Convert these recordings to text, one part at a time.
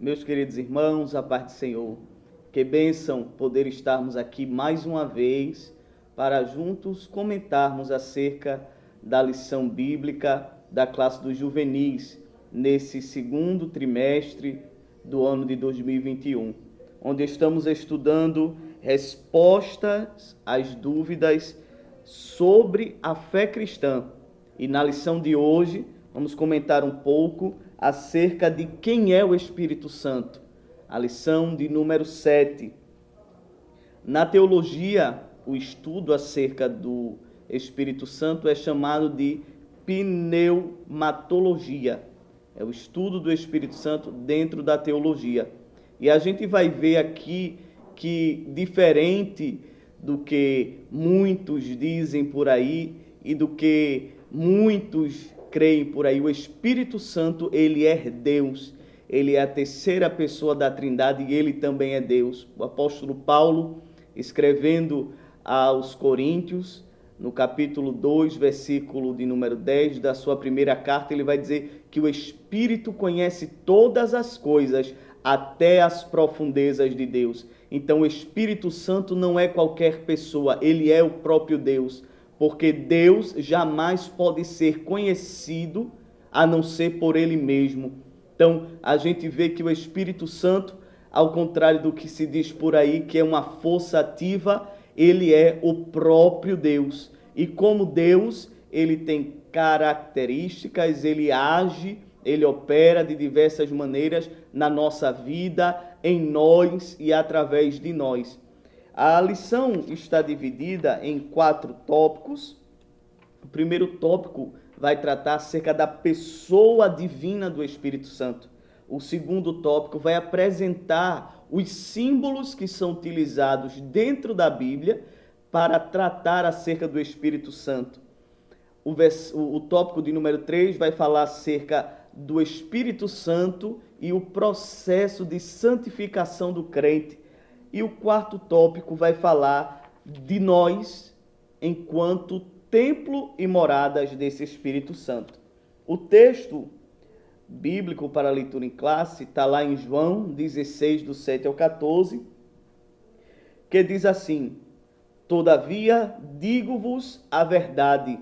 Meus queridos irmãos, a paz do Senhor. Que bênção poder estarmos aqui mais uma vez para juntos comentarmos acerca da lição bíblica da classe dos juvenis nesse segundo trimestre do ano de 2021, onde estamos estudando respostas às dúvidas sobre a fé cristã. E na lição de hoje vamos comentar um pouco acerca de quem é o Espírito Santo. A lição de número 7. Na teologia, o estudo acerca do Espírito Santo é chamado de pneumatologia. É o estudo do Espírito Santo dentro da teologia. E a gente vai ver aqui que, diferente do que muitos dizem por aí e do que muitos creem por aí, o Espírito Santo, ele é Deus. Ele é a terceira pessoa da Trindade e ele também é Deus. O apóstolo Paulo, escrevendo aos Coríntios, no capítulo 2, versículo de número 10 da sua primeira carta, ele vai dizer que o Espírito conhece todas as coisas, até as profundezas de Deus. Então o Espírito Santo não é qualquer pessoa, ele é o próprio Deus, porque Deus jamais pode ser conhecido a não ser por ele mesmo. Então a gente vê que o Espírito Santo, ao contrário do que se diz por aí, que é uma força ativa, ele é o próprio Deus. E como Deus, ele tem características, ele age, ele opera de diversas maneiras na nossa vida, em nós e através de nós. A lição está dividida em 4 tópicos. O primeiro tópico vai tratar acerca da pessoa divina do Espírito Santo. O segundo tópico vai apresentar os símbolos que são utilizados dentro da Bíblia para tratar acerca do Espírito Santo. O tópico de número 3 vai falar acerca do Espírito Santo e o processo de santificação do crente. E o quarto tópico vai falar de nós enquanto templo e moradas desse Espírito Santo. O texto bíblico para a leitura em classe está lá em João 16, do 7 ao 14, que diz assim: Todavia digo-vos a verdade,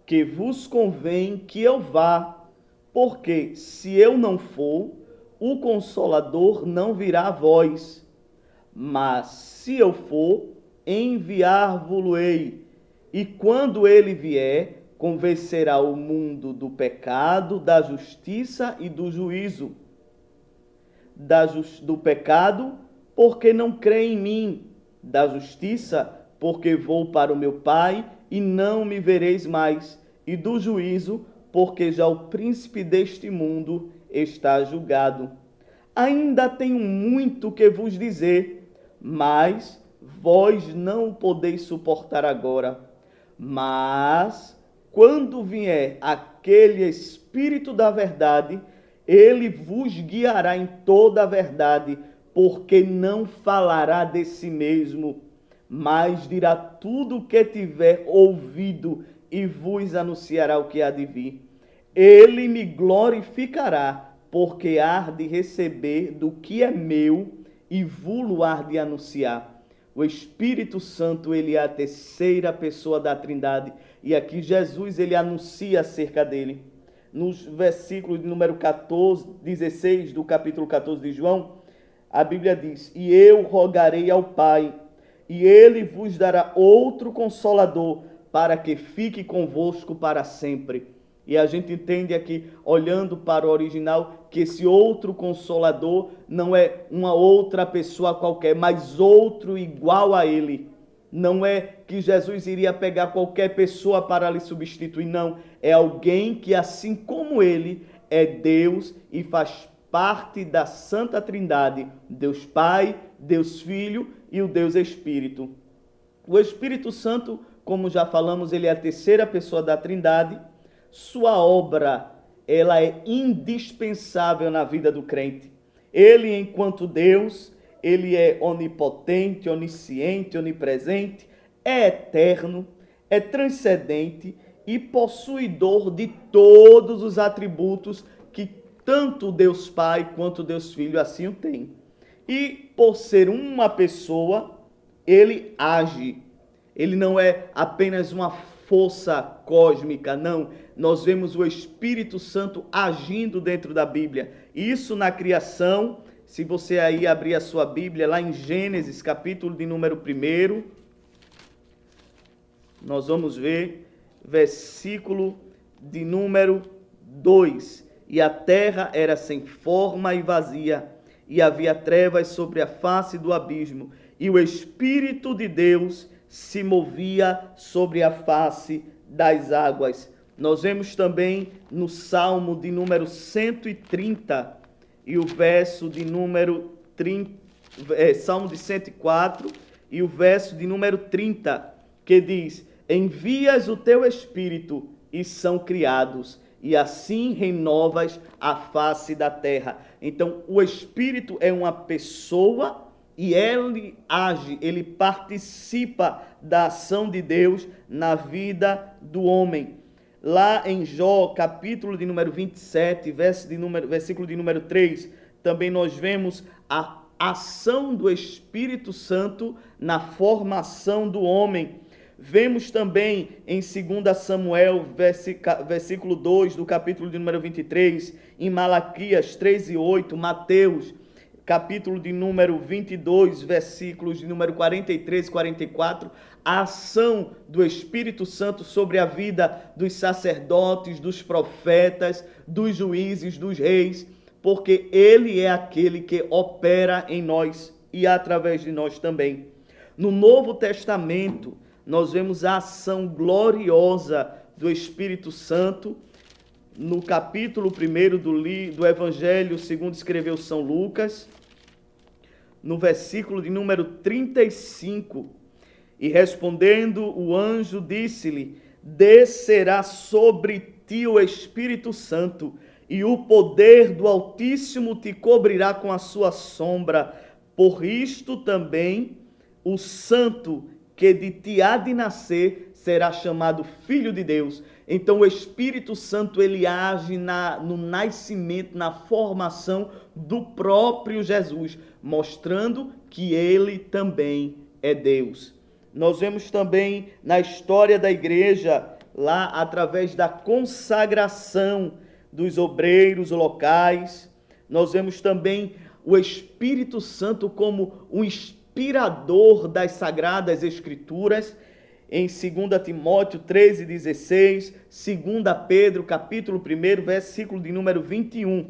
que vos convém que eu vá, porque se eu não for, o Consolador não virá a vós. Mas se eu for, enviar-vos-ei, e quando ele vier, convencerá o mundo do pecado, da justiça e do juízo. Do pecado, porque não crê em mim. Da justiça, porque vou para o meu Pai e não me vereis mais. E do juízo, porque já o príncipe deste mundo está julgado. Ainda tenho muito que vos dizer, mas vós não podeis suportar agora. Mas, quando vier aquele Espírito da verdade, ele vos guiará em toda a verdade, porque não falará de si mesmo, mas dirá tudo o que tiver ouvido e vos anunciará o que há de vir. Ele me glorificará, porque há de receber do que é meu e vos há de anunciar. O Espírito Santo, ele é a terceira pessoa da Trindade, e aqui Jesus, ele anuncia acerca dele. Nos versículos de número 16 do capítulo 14 de João, a Bíblia diz: E eu rogarei ao Pai, e ele vos dará outro Consolador, para que fique convosco para sempre. E a gente entende aqui, olhando para o original, que esse outro Consolador não é uma outra pessoa qualquer, mas outro igual a ele. Não é que Jesus iria pegar qualquer pessoa para lhe substituir, não. É alguém que, assim como ele, é Deus e faz parte da Santa Trindade, Deus Pai, Deus Filho e o Deus Espírito. O Espírito Santo, como já falamos, ele é a terceira pessoa da Trindade. Sua obra, ela é indispensável na vida do crente. Ele, enquanto Deus, ele é onipotente, onisciente, onipresente, é eterno, é transcendente e possuidor de todos os atributos que tanto Deus Pai quanto Deus Filho assim o tem. E por ser uma pessoa, ele age. Ele não é apenas uma força cósmica, não. Nós vemos o Espírito Santo agindo dentro da Bíblia. Isso na criação, se você aí abrir a sua Bíblia, lá em Gênesis, capítulo de número 1, nós vamos ver versículo de número 2. E a terra era sem forma e vazia, e havia trevas sobre a face do abismo, e o Espírito de Deus se movia sobre a face das águas. Nós vemos também no Salmo de número 130, e o verso de número 30, Salmo de 104, e o verso de número 30, que diz: envias o teu Espírito e são criados, e assim renovas a face da terra. Então, o Espírito é uma pessoa e ele age, ele participa da ação de Deus na vida do homem. Lá em Jó, capítulo de número 27, versículo de número 3, também nós vemos a ação do Espírito Santo na formação do homem. Vemos também em 2 Samuel, versículo 2 do capítulo de número 23, em Malaquias 3 e 8, Mateus, capítulo de número 22, versículos de número 43 e 44, a ação do Espírito Santo sobre a vida dos sacerdotes, dos profetas, dos juízes, dos reis, porque ele é aquele que opera em nós e através de nós também. No Novo Testamento, nós vemos a ação gloriosa do Espírito Santo no capítulo 1 do Evangelho segundo escreveu São Lucas, no versículo de número 35. E respondendo o anjo, disse-lhe: descerá sobre ti o Espírito Santo, e o poder do Altíssimo te cobrirá com a sua sombra. Por isto também o Santo que de ti há de nascer será chamado Filho de Deus. Então o Espírito Santo ele age no nascimento, na formação do próprio Jesus, mostrando que ele também é Deus. Nós vemos também na história da igreja, lá através da consagração dos obreiros locais, nós vemos também o Espírito Santo como um inspirador das Sagradas Escrituras, em 2 Timóteo 13,16, 2 Pedro, capítulo 1, versículo de número 21.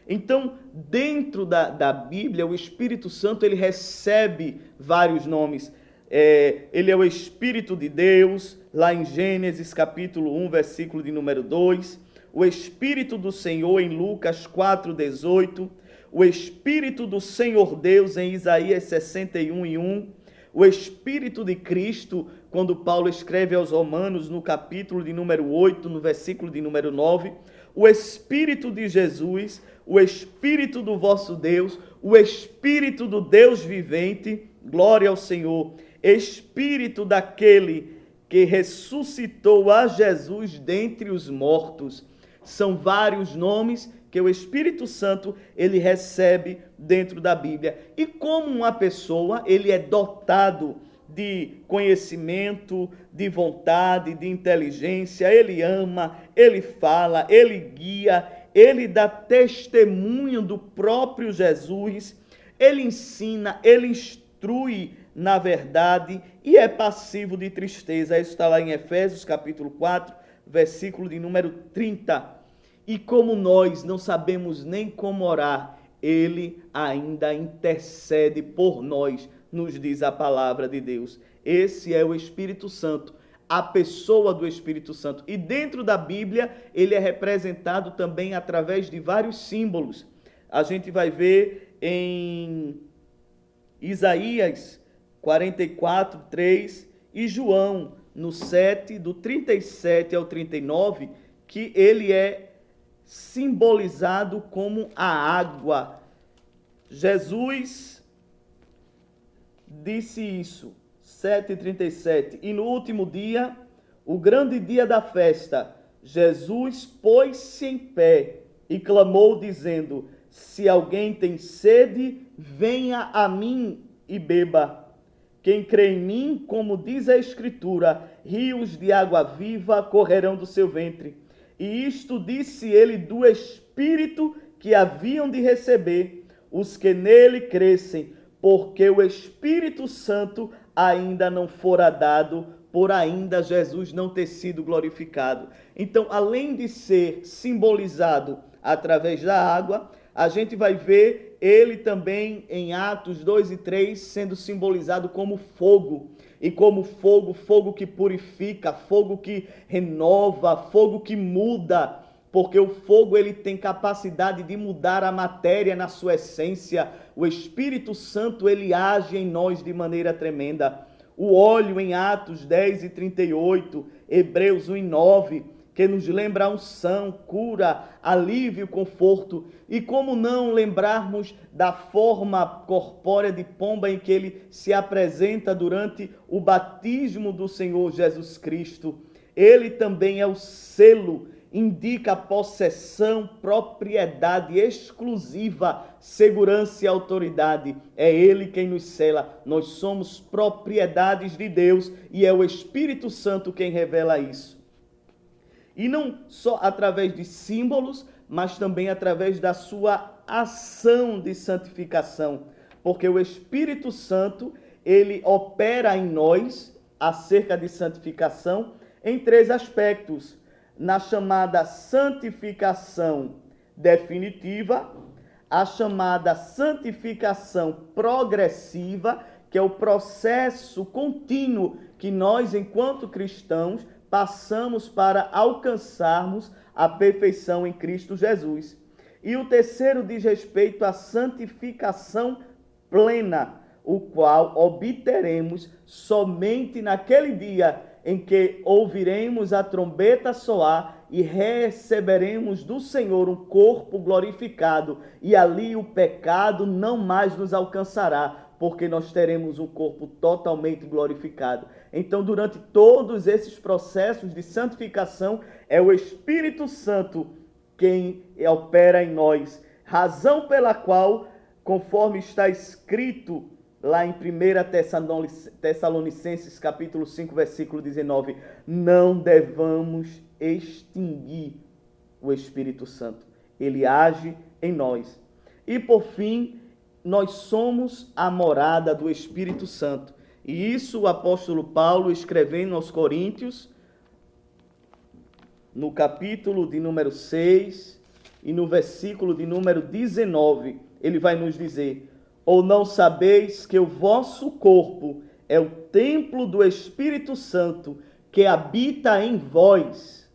Então, dentro da Bíblia, o Espírito Santo ele recebe vários nomes. Ele é o Espírito de Deus, lá em Gênesis, capítulo 1, versículo de número 2. O Espírito do Senhor, em Lucas 4,18. O Espírito do Senhor Deus, em Isaías 61:1. O Espírito de Cristo, quando Paulo escreve aos Romanos, no capítulo de número 8, no versículo de número 9. O Espírito de Jesus, o Espírito do vosso Deus, o Espírito do Deus vivente, glória ao Senhor, Espírito daquele que ressuscitou a Jesus dentre os mortos. São vários nomes que o Espírito Santo ele recebe dentro da Bíblia. E como uma pessoa, ele é dotado de conhecimento, de vontade, de inteligência, ele ama, ele fala, ele guia, ele dá testemunho do próprio Jesus, ele ensina, ele instrui na verdade e é passivo de tristeza. Isso está lá em Efésios capítulo 4, versículo de número 30. E como nós não sabemos nem como orar, ele ainda intercede por nós, nos diz a palavra de Deus. Esse é o Espírito Santo, a pessoa do Espírito Santo. E dentro da Bíblia, ele é representado também através de vários símbolos. A gente vai ver em Isaías 44:3 e João, no 7, do 37 ao 39, que ele é simbolizado como a água. Jesus disse isso, 7:37, e no último dia, o grande dia da festa, Jesus pôs-se em pé e clamou dizendo: se alguém tem sede, venha a mim e beba. Quem crê em mim, como diz a Escritura, rios de água viva correrão do seu ventre. E isto disse ele do Espírito que haviam de receber os que nele crescem, porque o Espírito Santo ainda não fora dado, por ainda Jesus não ter sido glorificado. Então, além de ser simbolizado através da água, a gente vai ver ele também em Atos 2 e 3 sendo simbolizado como fogo. E como fogo, fogo que purifica, fogo que renova, fogo que muda. Porque o fogo ele tem capacidade de mudar a matéria na sua essência. O Espírito Santo ele age em nós de maneira tremenda. O óleo em Atos 10 e 38, Hebreus 1 e 9, que nos lembra a unção, cura, alívio, conforto. E como não lembrarmos da forma corpórea de pomba em que ele se apresenta durante o batismo do Senhor Jesus Cristo. Ele também é o selo, indica possessão, propriedade exclusiva, segurança e autoridade. É Ele quem nos sela. Nós somos propriedades de Deus e é o Espírito Santo quem revela isso. E não só através de símbolos, mas também através da sua ação de santificação. Porque o Espírito Santo, ele opera em nós, acerca de santificação, em 3 aspectos. Na chamada santificação definitiva, a chamada santificação progressiva, que é o processo contínuo que nós, enquanto cristãos, passamos para alcançarmos a perfeição em Cristo Jesus. E o terceiro diz respeito à santificação plena, o qual obteremos somente naquele dia em que ouviremos a trombeta soar e receberemos do Senhor um corpo glorificado, e ali o pecado não mais nos alcançará, porque nós teremos um corpo totalmente glorificado. Então, durante todos esses processos de santificação, é o Espírito Santo quem opera em nós, razão pela qual, conforme está escrito lá em 1 Tessalonicenses capítulo 5, versículo 19, não devamos extinguir o Espírito Santo. Ele age em nós. E por fim, nós somos a morada do Espírito Santo. E isso o apóstolo Paulo, escrevendo aos Coríntios, no capítulo de número 6 e no versículo de número 19, ele vai nos dizer: ou não sabeis que o vosso corpo é o templo do Espírito Santo que habita em vós,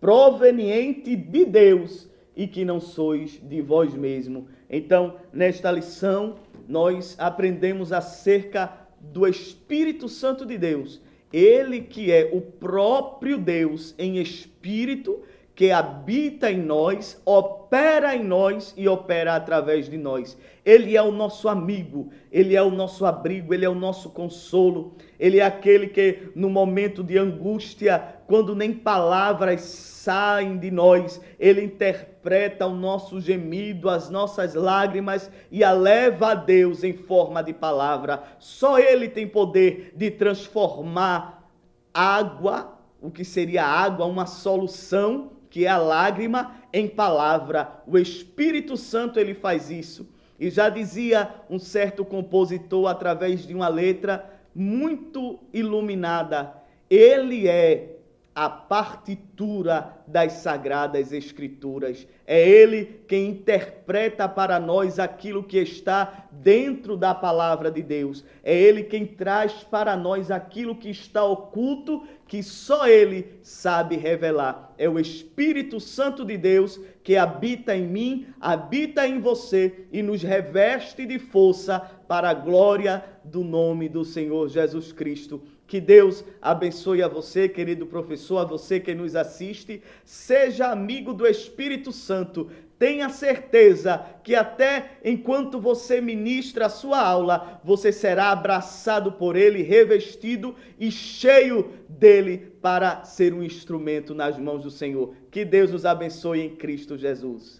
proveniente de Deus, e que não sois de vós mesmo. Então, nesta lição, nós aprendemos acerca do Espírito Santo de Deus. Ele que é o próprio Deus em espírito, que habita em nós, opera em nós e opera através de nós. Ele é o nosso amigo, ele é o nosso abrigo, ele é o nosso consolo. Ele é aquele que, no momento de angústia, quando nem palavras saem de nós, ele interpreta o nosso gemido, as nossas lágrimas e a leva a Deus em forma de palavra. Só ele tem poder de transformar água, o que seria água, uma solução, que é a lágrima, em palavra. O Espírito Santo, ele faz isso. E já dizia um certo compositor, através de uma letra muito iluminada, ele é a partitura das Sagradas Escrituras. É ele quem interpreta para nós aquilo que está dentro da palavra de Deus. É ele quem traz para nós aquilo que está oculto, que só ele sabe revelar. É o Espírito Santo de Deus que habita em mim, habita em você e nos reveste de força para a glória do nome do Senhor Jesus Cristo. Que Deus abençoe a você, querido professor, a você que nos assiste. Seja amigo do Espírito Santo. tenha certeza que até enquanto você ministra a sua aula, você será abraçado por Ele, revestido e cheio dele para ser um instrumento nas mãos do Senhor. Que Deus nos abençoe em Cristo Jesus.